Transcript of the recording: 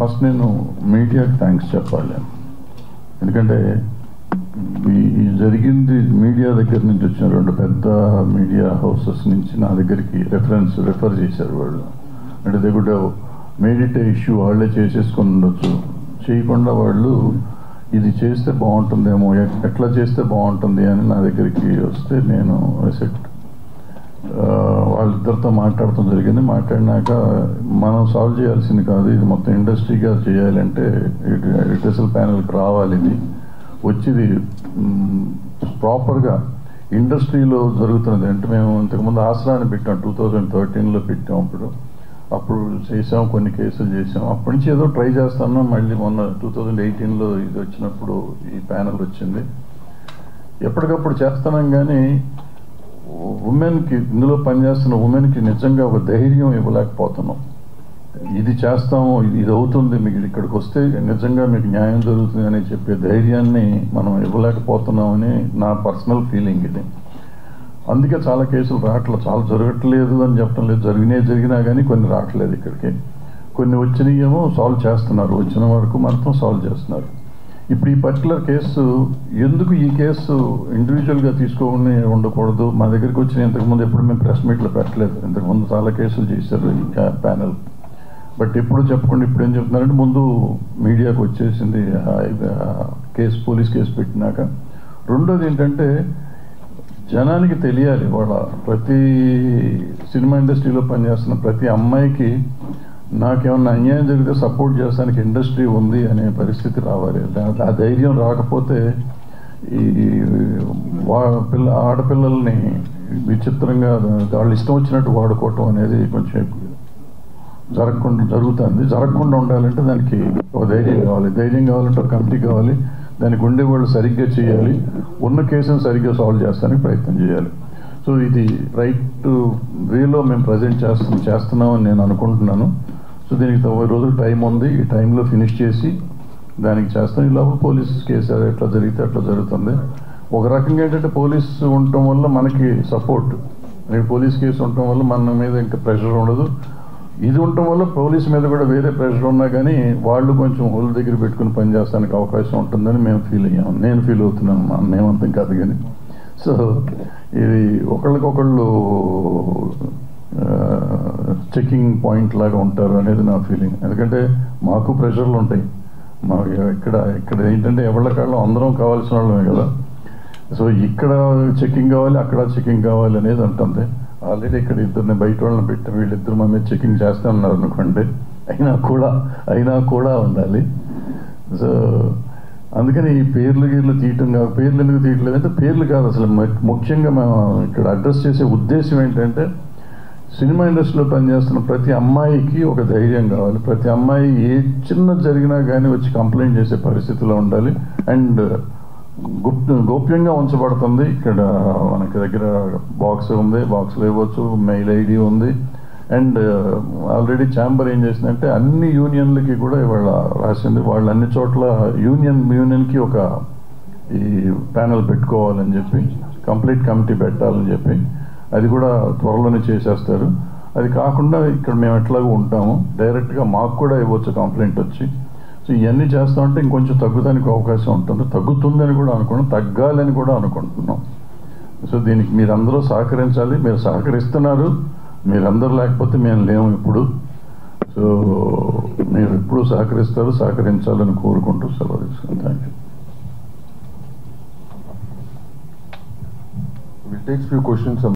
First నేను మీడియాకి thanks చెప్పాలి. ఎందుకంటే ఈ జరిగింది మీడియా దగ్గర నుంచి వచ్చిన 2 పెద్ద మీడియా హౌసెస్ నుంచి నా దగ్గరికి రెఫర్ చేశారు వాళ్ళు. అంటే they could have made it A issue, వాళ్ళే చేసేసుకొని ఉండొచ్చు. చేయకుండా వాళ్ళు ఇది చేస్తే బాగుంటుందేమో, ఎట్లా చేస్తే బాగుంటుంది అని నా దగ్గరికి వస్తే నేను వాళ్ళిద్దరితో మాట్లాడటం జరిగింది. మాట్లాడినాక మనం సాల్వ్ చేయాల్సింది కాదు, ఇది మొత్తం ఇండస్ట్రీగా చేయాలంటే రిటర్సల్ ప్యానెల్కి రావాలి. ఇది వచ్చింది ప్రాపర్గా ఇండస్ట్రీలో జరుగుతున్నది. అంటే మేము ఇంతకుముందు ఆసరాన్ని పెట్టాం, 2013లో పెట్టాం. అప్పుడు చేసాం, కొన్ని కేసులు చేసాం. అప్పటి నుంచి ఏదో ట్రై చేస్తాను. మళ్ళీ మొన్న 2018లో ఇది వచ్చినప్పుడు ఈ ప్యానెల్ వచ్చింది. ఎప్పటికప్పుడు చేస్తున్నాం, కానీ ఉమెన్కి, ఇందులో పనిచేస్తున్న ఉమెన్కి నిజంగా ఒక ధైర్యం ఇవ్వలేకపోతున్నాం. ఇది చేస్తాము, ఇది అవుతుంది, మీకు ఇక్కడికి వస్తే నిజంగా మీకు న్యాయం జరుగుతుంది అని చెప్పే ధైర్యాన్ని మనం ఇవ్వలేకపోతున్నామని నా పర్సనల్ ఫీలింగ్ ఇది. అందుకే చాలా కేసులు రావట్లేదు. చాలా జరగట్లేదు అని చెప్పడం లేదు, జరిగినా కానీ కొన్ని రావట్లేదు ఇక్కడికి. కొన్ని వచ్చినాయేమో సాల్వ్ చేస్తున్నారు, వచ్చిన వరకు మాత్రం సాల్వ్ చేస్తున్నారు. ఇప్పుడు ఈ పర్టికులర్ కేసు, ఎందుకు ఈ కేసు ఇండివిజువల్గా తీసుకోని ఉండకూడదు? మా దగ్గరికి వచ్చిన ఇంతకుముందు ఎప్పుడు మేము ప్రెస్ మీట్లో పెట్టలేదు. ఇంతకుముందు చాలా కేసులు చేశారు ఈ ప్యానెల్. బట్ ఎప్పుడు చెప్పకుండా ఇప్పుడు ఏం చెప్తున్నారంటే ముందు మీడియాకు వచ్చేసింది కేసు, పోలీస్ కేసు పెట్టినాక. రెండోది ఏంటంటే జనానికి తెలియాలి, వాళ్ళ ప్రతి సినిమా ఇండస్ట్రీలో పనిచేస్తున్న ప్రతి అమ్మాయికి నాకేమన్నా అన్యాయం జరిగితే సపోర్ట్ చేస్తానికి ఇండస్ట్రీ ఉంది అనే పరిస్థితి రావాలి. ఆ ధైర్యం రాకపోతే ఈ ఆడపిల్లల్ని విచిత్రంగా వాళ్ళు ఇష్టం వచ్చినట్టు వాడుకోవటం అనేది కొంచెం జరగకుండా ఉండాలంటే దానికి ఒక ధైర్యం కావాలి. ధైర్యం కావాలంటే ఒక కమిటీ కావాలి, దానికి ఉండే వాళ్ళు సరిగ్గా చేయాలి, ఉన్న కేసును సరిగ్గా సాల్వ్ చేస్తానికి ప్రయత్నం చేయాలి. సో ఇది రైట్ వేలో మేము ప్రజెంట్ చేస్తున్నామని నేను అనుకుంటున్నాను. సో దీనికి 90 రోజులు టైం ఉంది. ఈ టైంలో ఫినిష్ చేసి దానికి చేస్తాం. ఈ లోపల పోలీస్ కేసు ఎట్లా జరిగితే అట్లా జరుగుతుంది. ఒక రకంగా ఏంటంటే పోలీస్ ఉండటం వల్ల మనకి సపోర్ట్, పోలీస్ కేసు ఉండటం వల్ల మన మీద ఇంకా ప్రెషర్ ఉండదు. ఇది ఉండటం వల్ల పోలీస్ మీద కూడా వేరే ప్రెషర్ ఉన్నా కానీ వాళ్ళు కొంచెం వాళ్ళ దగ్గర పెట్టుకుని పనిచేస్తానికి అవకాశం ఉంటుందని మేము ఫీల్ అయ్యాము. నేను ఫీల్ అవుతున్నాను, మేమంతం కాదు కానీ. సో ఇది ఒకళ్ళకొకళ్ళు చెకింగ్ పాయింట్ లాగా ఉంటారు అనేది నా ఫీలింగ్. ఎందుకంటే మాకు ప్రెషర్లు ఉంటాయి. మాకు ఇక్కడ ఏంటంటే ఎవళ్ళకాళ్ళు అందరం కావాల్సిన వాళ్ళమే కదా. సో ఇక్కడ చెకింగ్ కావాలి, అక్కడ చెకింగ్ కావాలి అనేది ఉంటుంది. ఆల్రెడీ ఇక్కడ ఇద్దరిని బయట వాళ్ళని పెట్టి వీళ్ళిద్దరు మా మీద చెకింగ్ చేస్తూ ఉన్నారు అనుకోండి, అయినా కూడా ఉండాలి. సో అందుకని ఈ పేర్లు తీయటం కాదు. పేర్లు ఎందుకు తీయట్లేదు అంటే పేర్లు కాదు, అసలు ముఖ్యంగా మేము ఇక్కడ అడ్రస్ చేసే ఉద్దేశం ఏంటంటే సినిమా ఇండస్ట్రీలో పనిచేస్తున్న ప్రతి అమ్మాయికి ఒక ధైర్యం కావాలి. ప్రతి అమ్మాయి ఏ చిన్న జరిగినా కానీ వచ్చి కంప్లైంట్ చేసే పరిస్థితిలో ఉండాలి. అండ్ గోప్యంగా ఉంచబడుతుంది. ఇక్కడ మనకి దగ్గర బాక్స్ ఉంది, బాక్స్లో ఇవ్వచ్చు, మెయిల్ ఐడి ఉంది. అండ్ ఆల్రెడీ ఛాంబర్ ఏం చేసిందంటే అన్ని యూనియన్లకి కూడా ఇవాళ రాసింది, వాళ్ళు అన్ని చోట్ల యూనియన్కి ఒక ఈ ప్యానెల్ పెట్టుకోవాలని చెప్పి, కంప్లీట్ కమిటీ పెట్టాలని చెప్పి, అది కూడా త్వరలోనే చేసేస్తారు. అది కాకుండా ఇక్కడ మేము ఎట్లాగో ఉంటాము, డైరెక్ట్గా మాకు కూడా ఇవ్వచ్చు కంప్లైంట్ వచ్చి. సో ఇవన్నీ చేస్తామంటే ఇంకొంచెం తగ్గుతానికి అవకాశం ఉంటుంది. తగ్గుతుందని కూడా అనుకున్నాం, తగ్గాలని కూడా అనుకుంటున్నాం. సో దీనికి మీరందరూ సహకరించాలి. మీరు సహకరిస్తున్నారు, మీరందరూ లేకపోతే మేము లేము ఇప్పుడు. సో మీరు ఎప్పుడు సహకరించాలని కోరుకుంటూ సెలవు తీసుకుంటాం. Thank you. We'll take few questions.